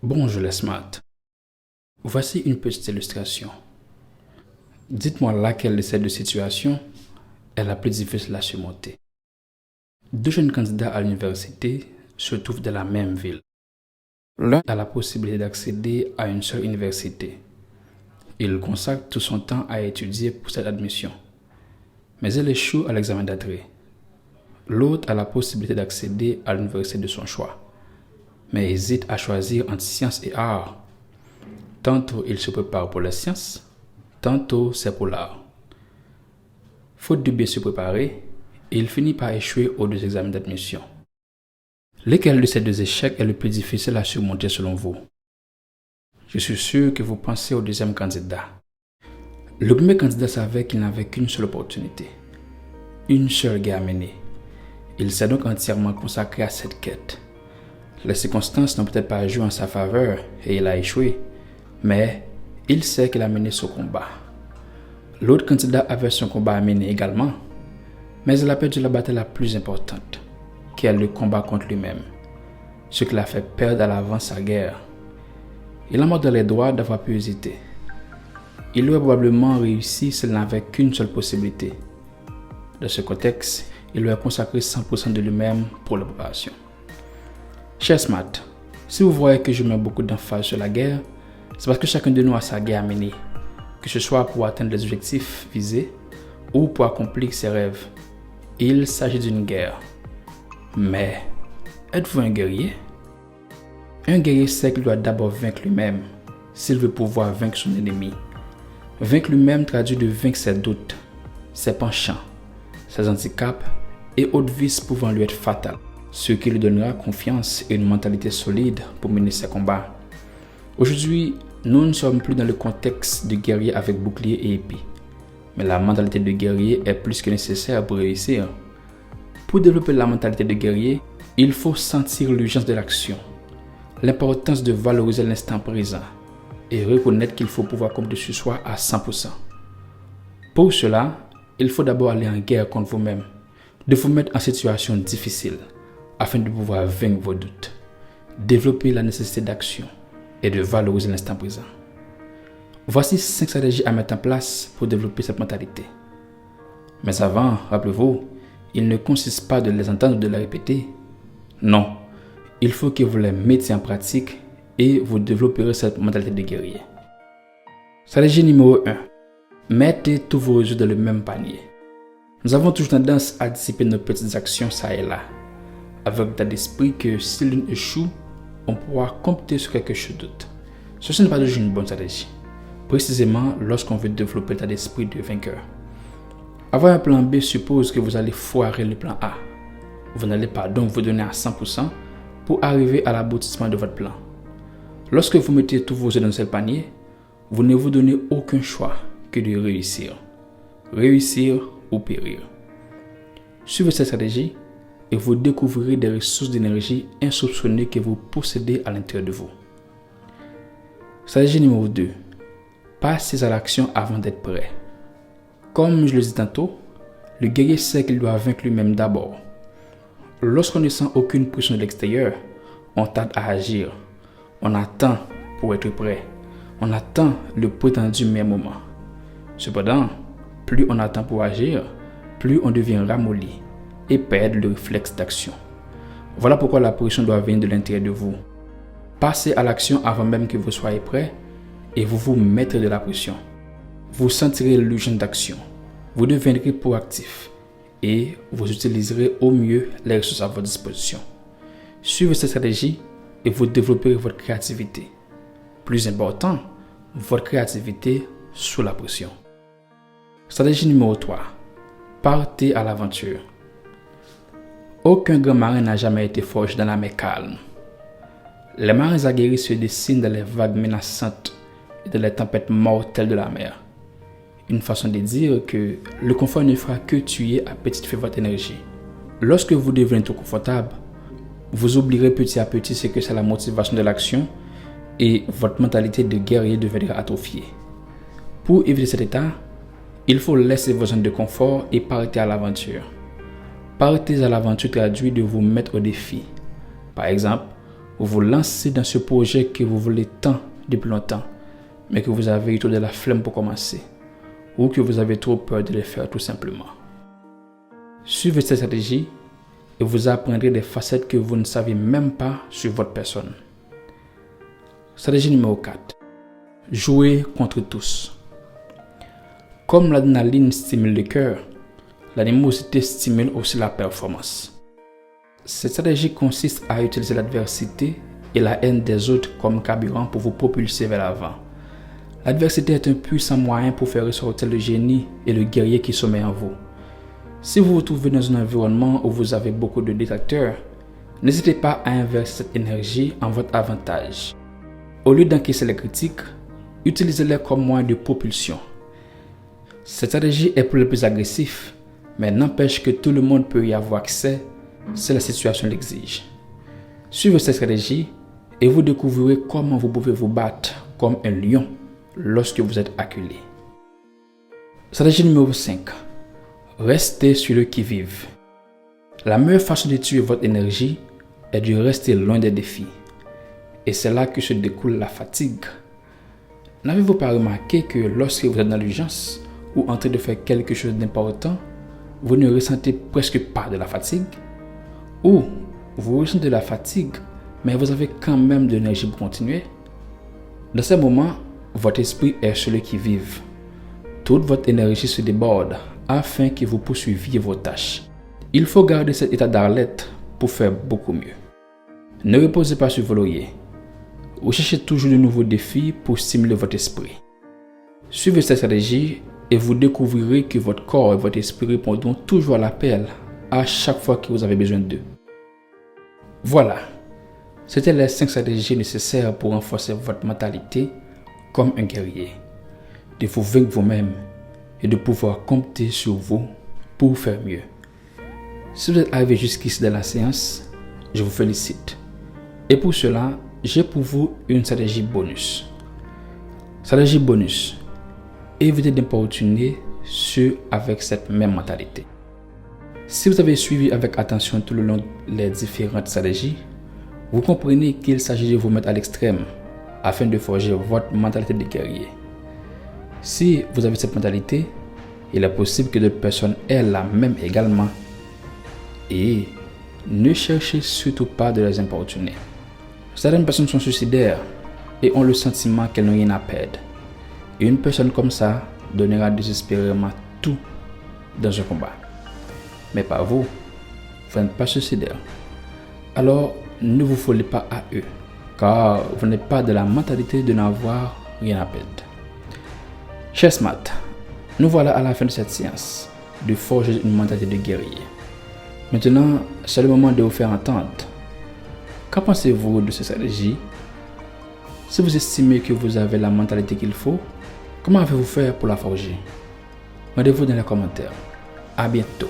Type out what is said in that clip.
Bonjour les smart. Voici une petite illustration. Dites-moi laquelle de ces deux situations est la plus difficile à surmonter. Deux jeunes candidats à l'université se trouvent dans la même ville. L'un a la possibilité d'accéder à une seule université. Il consacre tout son temps à étudier pour cette admission, mais il échoue à l'examen d'entrée. L'autre a la possibilité d'accéder à l'université de son choix, mais hésite à choisir entre sciences et arts. Tantôt il se prépare pour les sciences, tantôt c'est pour l'art. Faute de bien se préparer, il finit par échouer aux deux examens d'admission. Lequel de ces deux échecs est le plus difficile à surmonter selon vous? Je suis sûr que vous pensez au deuxième candidat. Le premier candidat savait qu'il n'avait qu'une seule opportunité, une seule guerre à mener. Il s'est donc entièrement consacré à cette quête. Les circonstances n'ont peut-être pas joué en sa faveur et il a échoué, mais il sait qu'il a mené ce combat. L'autre candidat avait son combat à mener également, mais il a perdu la bataille la plus importante, qui est le combat contre lui-même, ce qui l'a fait perdre à l'avance sa guerre. Il a mordé les doigts d'avoir pu hésiter. Il aurait probablement réussi s'il n'avait qu'une seule possibilité. Dans ce contexte, il aurait consacré 100% de lui-même pour la préparation. Chers Smart, si vous voyez que je mets beaucoup d'emphase sur la guerre, c'est parce que chacun de nous a sa guerre à mener, que ce soit pour atteindre les objectifs visés ou pour accomplir ses rêves. Il s'agit d'une guerre. Mais, êtes-vous un guerrier? Un guerrier sait qu'il doit d'abord vaincre lui-même, s'il veut pouvoir vaincre son ennemi. Vaincre lui-même traduit de vaincre ses doutes, ses penchants, ses handicaps et autres vices pouvant lui être fatals, ce qui lui donnera confiance et une mentalité solide pour mener ses combats. Aujourd'hui, nous ne sommes plus dans le contexte de guerrier avec bouclier et épée, mais la mentalité de guerrier est plus que nécessaire pour réussir. Pour développer la mentalité de guerrier, il faut sentir l'urgence de l'action, l'importance de valoriser l'instant présent et reconnaître qu'il faut pouvoir compter sur soi à 100%. Pour cela, il faut d'abord aller en guerre contre vous-même, de vous mettre en situation difficile afin de pouvoir vaincre vos doutes, développer la nécessité d'action et de valoriser l'instant présent. Voici 5 stratégies à mettre en place pour développer cette mentalité. Mais avant, rappelez-vous, il ne consiste pas de les entendre ou de les répéter. Non, il faut que vous les mettiez en pratique et vous développerez cette mentalité de guerrier. Stratégie numéro 1. Mettez tous vos œufs dans le même panier. Nous avons toujours tendance à dissiper nos petites actions ça et là, avec l'état d'esprit que si l'une échoue, on pourra compter sur quelque chose d'autre. Ceci n'est pas toujours une bonne stratégie, précisément lorsqu'on veut développer l'état d'esprit de vainqueur. Avoir un plan B suppose que vous allez foirer le plan A. Vous n'allez pas donc vous donner à 100% pour arriver à l'aboutissement de votre plan. Lorsque vous mettez tous vos œufs dans ce panier, vous ne vous donnez aucun choix que de réussir. Réussir ou périr. Suivez cette stratégie et vous découvrirez des ressources d'énergie insoupçonnées que vous possédez à l'intérieur de vous. Stratégie numéro 2. Passez à l'action avant d'être prêt. Comme je le dis tantôt, le guerrier sait qu'il doit vaincre lui-même d'abord. Lorsqu'on ne sent aucune pression de l'extérieur, on tarde à agir. On attend pour être prêt. On attend le prétendu meilleur moment. Cependant, plus on attend pour agir, plus on devient ramolli et perd le réflexe d'action. Voilà pourquoi la pression doit venir de l'intérieur de vous. Passez à l'action avant même que vous soyez prêt et vous vous mettrez de la pression. Vous sentirez l'urgence d'action. Vous deviendrez proactif et vous utiliserez au mieux les ressources à votre disposition. Suivez cette stratégie et vous développerez votre créativité. Plus important, votre créativité sous la pression. Stratégie numéro 3. Partez à l'aventure. Aucun grand marin n'a jamais été forgé dans la mer calme. Les marins aguerris se dessinent dans les vagues menaçantes et dans les tempêtes mortelles de la mer. Une façon de dire que le confort ne fera que tuer à petite feu votre énergie. Lorsque vous devenez trop confortable, vous oublierez petit à petit ce que c'est la motivation de l'action et votre mentalité de guerrier deviendra atrophiée. Pour éviter cet état, il faut laisser vos zones de confort et partir à l'aventure. Partez à l'aventure traduit de vous mettre au défi. Par exemple, Vous vous lancez dans ce projet que vous voulez tant depuis longtemps, mais que vous avez eu trop de la flemme pour commencer, ou que vous avez trop peur de le faire tout simplement. Suivez cette stratégie et vous apprendrez des facettes que vous ne savez même pas sur votre personne. Stratégie numéro 4. Jouer contre tous. Comme l'adrénaline stimule le cœur, l'animosité stimule aussi la performance. Cette stratégie consiste à utiliser l'adversité et la haine des autres comme carburant pour vous propulser vers l'avant. L'adversité est un puissant moyen pour faire ressortir le génie et le guerrier qui sommeille en vous. Si vous vous trouvez dans un environnement où vous avez beaucoup de détracteurs, n'hésitez pas à inverser cette énergie en votre avantage. Au lieu d'encaisser les critiques, utilisez-les comme moyen de propulsion. Cette stratégie est pour les plus agressifs, mais n'empêche que tout le monde peut y avoir accès si la situation l'exige. Suivez cette stratégie et vous découvrirez comment vous pouvez vous battre comme un lion lorsque vous êtes acculé. Stratégie numéro 5. Restez sur le qui-vive. La meilleure façon de tuer votre énergie est de rester loin des défis. Et c'est là que se découle la fatigue. N'avez-vous pas remarqué que lorsque vous êtes dans l'urgence ou en train de faire quelque chose d'important, vous ne ressentez presque pas de la fatigue? Ou vous ressentez de la fatigue, mais vous avez quand même de l'énergie pour continuer? Dans ces moments, votre esprit est sur le qui-vive. Toute votre énergie se déborde afin que vous poursuiviez vos tâches. Il faut garder cet état d'alerte pour faire beaucoup mieux. Ne reposez pas sur vos lauriers. Recherchez toujours de nouveaux défis pour stimuler votre esprit. Suivez cette stratégie et vous découvrirez que votre corps et votre esprit répondront toujours à l'appel à chaque fois que vous avez besoin d'eux. Voilà, c'était les 5 stratégies nécessaires pour renforcer votre mentalité comme un guerrier, de vous vaincre vous-même et de pouvoir compter sur vous pour faire mieux. Si vous êtes arrivé jusqu'ici dans la séance, je vous félicite. Et pour cela, j'ai pour vous une stratégie bonus. Stratégie bonus. Évitez d'importuner ceux avec cette même mentalité. Si vous avez suivi avec attention tout le long les différentes stratégies, vous comprenez qu'il s'agit de vous mettre à l'extrême afin de forger votre mentalité de guerrier. Si vous avez cette mentalité, il est possible que d'autres personnes aient la même également. Et ne cherchez surtout pas de les importuner. Certaines personnes sont suicidaires et ont le sentiment qu'elles n'ont rien à perdre. Et une personne comme ça donnera désespérément tout dans un combat. Mais pas vous, vous n'êtes pas suicidaire. Alors ne vous fiez pas à eux, car vous n'êtes pas de la mentalité de n'avoir rien à perdre. Chers Smart, nous voilà à la fin de cette séance, de forger une mentalité de guerrier. Maintenant, c'est le moment de vous faire entendre. Qu'en pensez-vous de cette stratégie? Si vous estimez que vous avez la mentalité qu'il faut, comment avez-vous faire pour la forger? Rendez-vous dans les commentaires. À bientôt.